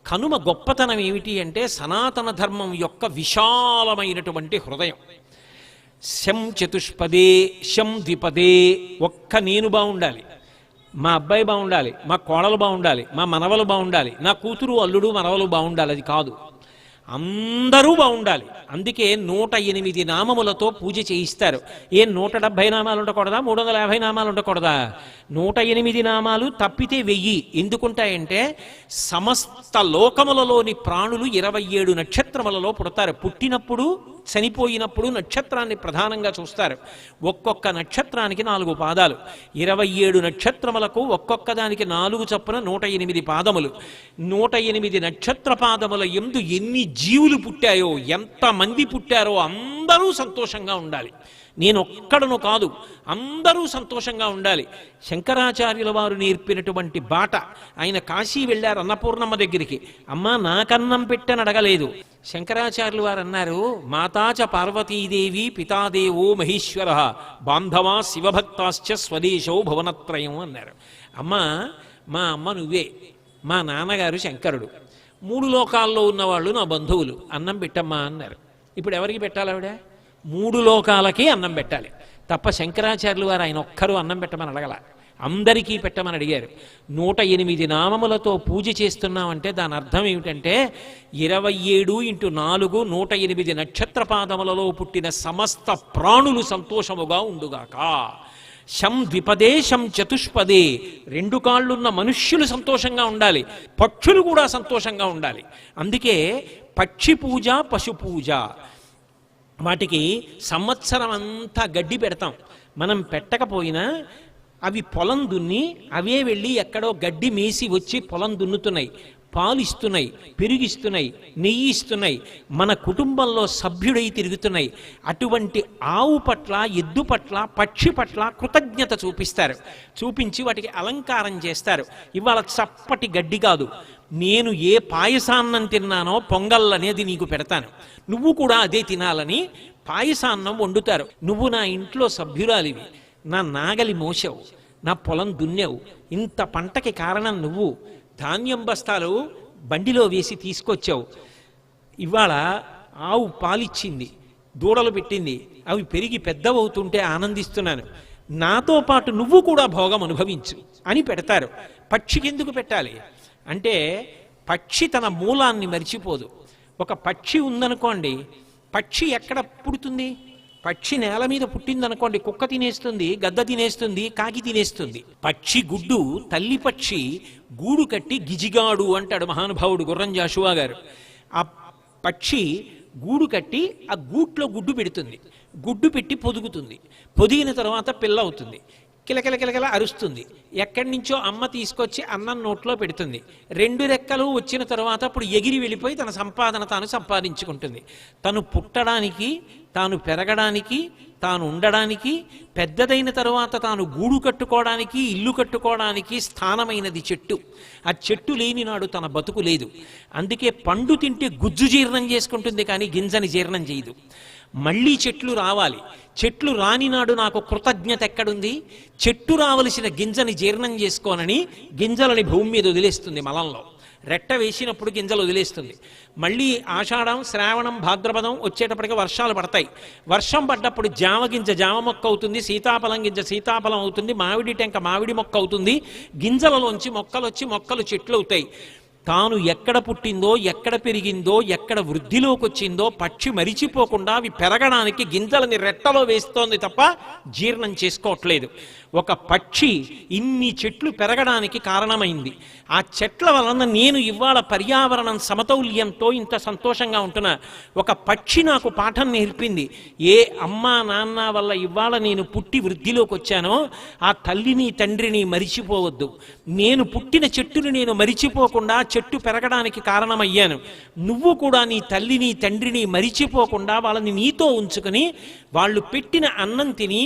కనుమ గొప్పతనం ఏమిటి అంటే సనాతన ధర్మం యొక్క విశాలమైనటువంటి హృదయం. శం చతుష్పదే శం ద్విపదే, ఒక్క నేను బాగుండాలి, మా అబ్బాయి బాగుండాలి, మా కోడలు బాగుండాలి, మా మనవలు బాగుండాలి, నా కూతురు అల్లుడు మనవలు బాగుండాలి, అది కాదు, అందరూ బాగుండాలి. అందుకే 108 నామములతో పూజ చేయిస్తారు. 170 నామాలు ఉండకూడదా, 350 నామాలు ఉండకూడదా? 108 నామాలు తప్పితే 1000 ఎందుకుంటాయంటే సమస్త లోకములలోని ప్రాణులు 27 నక్షత్రములలో పుడతారు. పుట్టినప్పుడు చనిపోయినప్పుడు నక్షత్రాన్ని ప్రధానంగా చూస్తారు. ఒక్కొక్క నక్షత్రానికి 4 పాదాలు, 27 నక్షత్రములకు ఒక్కొక్క దానికి 4 చొప్పున 108 పాదములు. 108 నక్షత్ర పాదముల యందు ఎన్ని జీవులు పుట్టాయో, ఎంతమంది పుట్టారో అందరూ సంతోషంగా ఉండాలి. నేను ఒక్కడను కాదు, అందరూ సంతోషంగా ఉండాలి. శంకరాచార్యుల వారు నేర్పినటువంటి బాట. ఆయన కాశీ వెళ్ళారు అన్నపూర్ణమ్మ దగ్గరికి. అమ్మ నాకన్నం పెట్టని అడగలేదు. శంకరాచార్యులు వారు అన్నారు, మాతాచ పార్వతీదేవి పితాదేవో మహేశ్వర బాంధవా శివభక్తాశ్చ స్వదేశో భువనత్రయం అన్నారు. అమ్మ మా అమ్మ నువ్వే, మా నాన్నగారు శంకరుడు, 3 లోకాల్లో ఉన్నవాళ్ళు నా బంధువులు, అన్నం పెట్టమ్మా అన్నారు. ఇప్పుడు ఎవరికి పెట్టాలి? ఆవిడ 3 లోకాలకి అన్నం పెట్టాలి తప్ప శంకరాచార్యులు వారు ఆయన ఒక్కరు అన్నం పెట్టమని అడగల, అందరికీ పెట్టమని అడిగారు. 108 నామములతో పూజ చేస్తున్నామంటే దాని అర్థం ఏమిటంటే 27 × 4 108 నక్షత్ర పాదములలో పుట్టిన సమస్త ప్రాణులు సంతోషముగా ఉండుగాక. శం ద్విపదే శం చతుష్పదే, 2 కాళ్ళున్న మనుష్యులు సంతోషంగా ఉండాలి, పక్షులు కూడా సంతోషంగా ఉండాలి. అందుకే పక్షి పూజ, పశు పూజ, వాటికి సంవత్సరం అంతా గడ్డి పెడతాం. మనం పెట్టకపోయినా అవి పొలం దున్ని అవే వెళ్ళి ఎక్కడో గడ్డి మేసి వచ్చి పొలం దున్నుతున్నాయి, పాలు ఇస్తున్నాయి, పెరుగిస్తున్నాయి, నెయ్యి ఇస్తున్నాయి, మన కుటుంబంలో సభ్యుడై తిరుగుతున్నాయి. అటువంటి ఆవు పట్ల, ఎద్దు పట్ల, పక్షి పట్ల కృతజ్ఞత చూపిస్తారు. చూపించి వాటికి అలంకారం చేస్తారు. ఇవాళ చప్పటి గడ్డి కాదు, నేను ఏ పాయసాన్నం తిన్నానో పొంగల్ అనేది నీకు పెడతాను, నువ్వు కూడా అదే తినాలని పాయసాన్నం వండుతారు. నువ్వు నా ఇంట్లో సభ్యురాలివి, నా నాగలి మోసావు, నా పొలం దున్నావు, ఇంత పంటకి కారణం నువ్వు, ధాన్యం బస్తాలు బండిలో వేసి తీసుకొచ్చావు, ఇవాళ ఆవు పాలిచ్చింది, దూడలు పెట్టింది, అవి పెరిగి పెద్దవవుతుంటే ఆనందిస్తున్నాను, నాతో పాటు నువ్వు కూడా భోగం అనుభవించు అని పెడతారు. పక్షికి ఎందుకు పెట్టాలి అంటే పక్షి తన మూలాన్ని మరిచిపోదు. ఒక పక్షి ఉందనుకోండి, పక్షి ఎక్కడ పుడుతుంది? పక్షి నేల మీద పుట్టిందనుకోండి, కుక్క తినేస్తుంది, గద్ద తినేస్తుంది, కాకి తినేస్తుంది. పక్షి గుడ్డు, తల్లి పక్షి గూడు కట్టి గిజిగాడు అంటాడు మహానుభావుడు గుర్రం జాషువా గారు. ఆ పక్షి గూడు కట్టి ఆ గూట్లో గుడ్డు పెడుతుంది, గుడ్డు పెట్టి పొదుగుతుంది, పొదిగిన తర్వాత పిల్ల అవుతుంది, కిలకిల కిలకిల అరుస్తుంది, ఎక్కడి నుంచో అమ్మ తీసుకొచ్చి అన్నం నోట్లో పెడుతుంది. 2 రెక్కలు వచ్చిన తర్వాత అప్పుడు ఎగిరి వెళ్ళిపోయి తన సంపాదన తాను సంపాదించుకుంటుంది. తను పుట్టడానికి, తాను పెరగడానికి, తాను ఉండడానికి, పెద్దదైన తర్వాత తాను గూడు కట్టుకోవడానికి, ఇల్లు కట్టుకోవడానికి స్థానమైనది చెట్టు. ఆ చెట్టు లేని నాడు తన బతుకు లేదు. అందుకే పండు తింటే గుజ్జు జీర్ణం చేసుకుంటుంది కానీ గింజని జీర్ణం చేయదు. మళ్ళీ చెట్లు రావాలి, చెట్లు రాని నాడు నాకు కృతజ్ఞత ఎక్కడుంది? చెట్టు రావలసిన గింజని జీర్ణం చేసుకోనని గింజలని భూమి మీద వదిలేస్తుంది, మలంలో రెట్ట వేసినప్పుడు గింజలు వదిలేస్తుంది. మళ్ళీ ఆషాఢం, శ్రావణం, భాద్రపదం వచ్చేటప్పటికి వర్షాలు పడతాయి. వర్షం పడ్డప్పుడు జామ గింజ జామ మొక్క అవుతుంది, సీతాఫలం గింజ సీతాఫలం అవుతుంది, మామిడి టెంక మామిడి మొక్క అవుతుంది. గింజలలోంచి మొక్కలు వచ్చి మొక్కలు చెట్లు అవుతాయి. తాను ఎక్కడ పుట్టిందో, ఎక్కడ పెరిగిందో, ఎక్కడ వృద్ధిలోకి వచ్చిందో పక్షి మరిచిపోకుండా అవి పెరగడానికి గింజలని రెట్టలో వేస్తోంది తప్ప జీర్ణం చేసుకోవట్లేదు. ఒక పక్షి ఇన్ని చెట్లు పెరగడానికి కారణమైంది. ఆ చెట్ల వలన నేను ఇవాళ పర్యావరణం సమతౌల్యంతో ఇంత సంతోషంగా ఉంటున్నా. ఒక పక్షి నాకు పాఠం నేర్పింది. ఏ అమ్మా నాన్న వల్ల ఇవాళ నేను పుట్టి వృద్ధిలోకి వచ్చానో ఆ తల్లిని తండ్రిని మరిచిపోవద్దు. నేను పుట్టిన చెట్టుని నేను మరిచిపోకుండా చెట్టు పెరగడానికి కారణమయ్యాను. నువ్వు కూడా నీ తల్లిని తండ్రిని మరిచిపోకుండా వాళ్ళని నీతో ఉంచుకొని వాళ్ళు పెట్టిన అన్నం తిని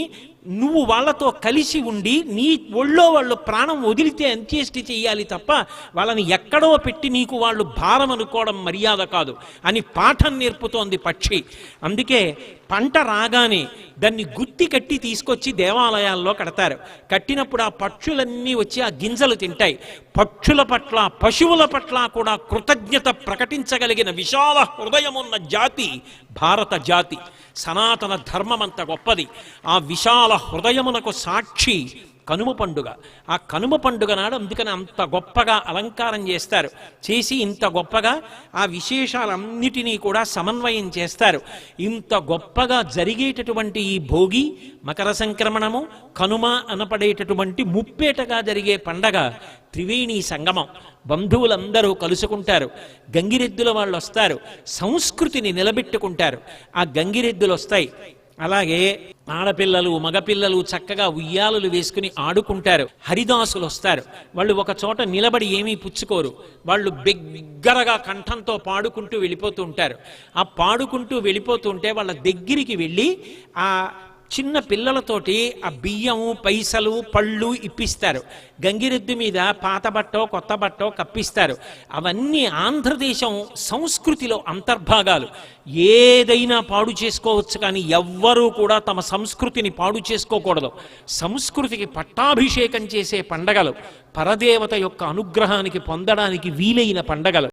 నువ్వు వాళ్ళతో కలిసి ఉండి నీ ఒళ్ళో వాళ్ళు ప్రాణం వదిలితే అంత్యేష్టి చెయ్యాలి తప్ప వాళ్ళని ఎక్కడో పెట్టి నీకు వాళ్ళు భారం అనుకోవడం మర్యాద కాదు అని పాఠం నేర్పుతోంది పక్షి. అందుకే పంట రాగానే దాన్ని గుత్తి కట్టి తీసుకొచ్చి దేవాలయాల్లో కడతారు. కట్టినప్పుడు ఆ పక్షులన్నీ వచ్చి ఆ గింజలు తింటాయి. పక్షుల పట్ల పశువుల పట్ల కూడా కృతజ్ఞత ప్రకటించగలిగిన విశాల హృదయమున్న జాతి భారత జాతి. సనాతన ధర్మం అంత గొప్పది. ఆ విశాల హృదయమునకు సాక్షి కనుమ పండుగ. ఆ కనుమ పండుగ నాడు అందుకని అంత గొప్పగా అలంకారం చేస్తారు. చేసి ఇంత గొప్పగా ఆ విశేషాలన్నిటినీ కూడా సమన్వయం చేస్తారు. ఇంత గొప్పగా జరిగేటటువంటి ఈ భోగి, మకర సంక్రమణము, కనుమ అనపడేటటువంటి ముప్పేటగా జరిగే పండగ త్రివేణి సంగమం. బంధువులందరూ కలుసుకుంటారు. గంగిరెద్దుల వాళ్ళు వస్తారు. సంస్కృతిని నిలబెట్టుకుంటారు. ఆ గంగిరెద్దులు వస్తాయి. అలాగే ఆడపిల్లలు మగపిల్లలు చక్కగా ఉయ్యాలలు వేసుకుని ఆడుకుంటారు. హరిదాసులు వస్తారు. వాళ్ళు ఒక చోట నిలబడి ఏమీ పుచ్చుకోరు. వాళ్ళు బిగ్గరగా కంఠంతో పాడుకుంటూ వెళ్ళిపోతూ ఉంటారు. ఆ పాడుకుంటూ వెళ్ళిపోతుంటే వాళ్ళ దగ్గరికి వెళ్ళి ఆ చిన్న పిల్లలతోటి ఆ బియ్యము పైసలు పళ్ళు ఇప్పిస్తారు. గంగిరెద్దు మీద పాత బట్టో కొత్త బట్టో కప్పిస్తారు. అవన్నీ ఆంధ్రదేశం సంస్కృతిలో అంతర్భాగాలు. ఏదైనా పాడు చేసుకోవచ్చు, కానీ ఎవ్వరూ కూడా తమ సంస్కృతిని పాడు చేసుకోకూడదు. సంస్కృతికి పట్టాభిషేకం చేసే పండగలు, పరదేవత యొక్క అనుగ్రహానికి పొందడానికి వీలైన పండగలు.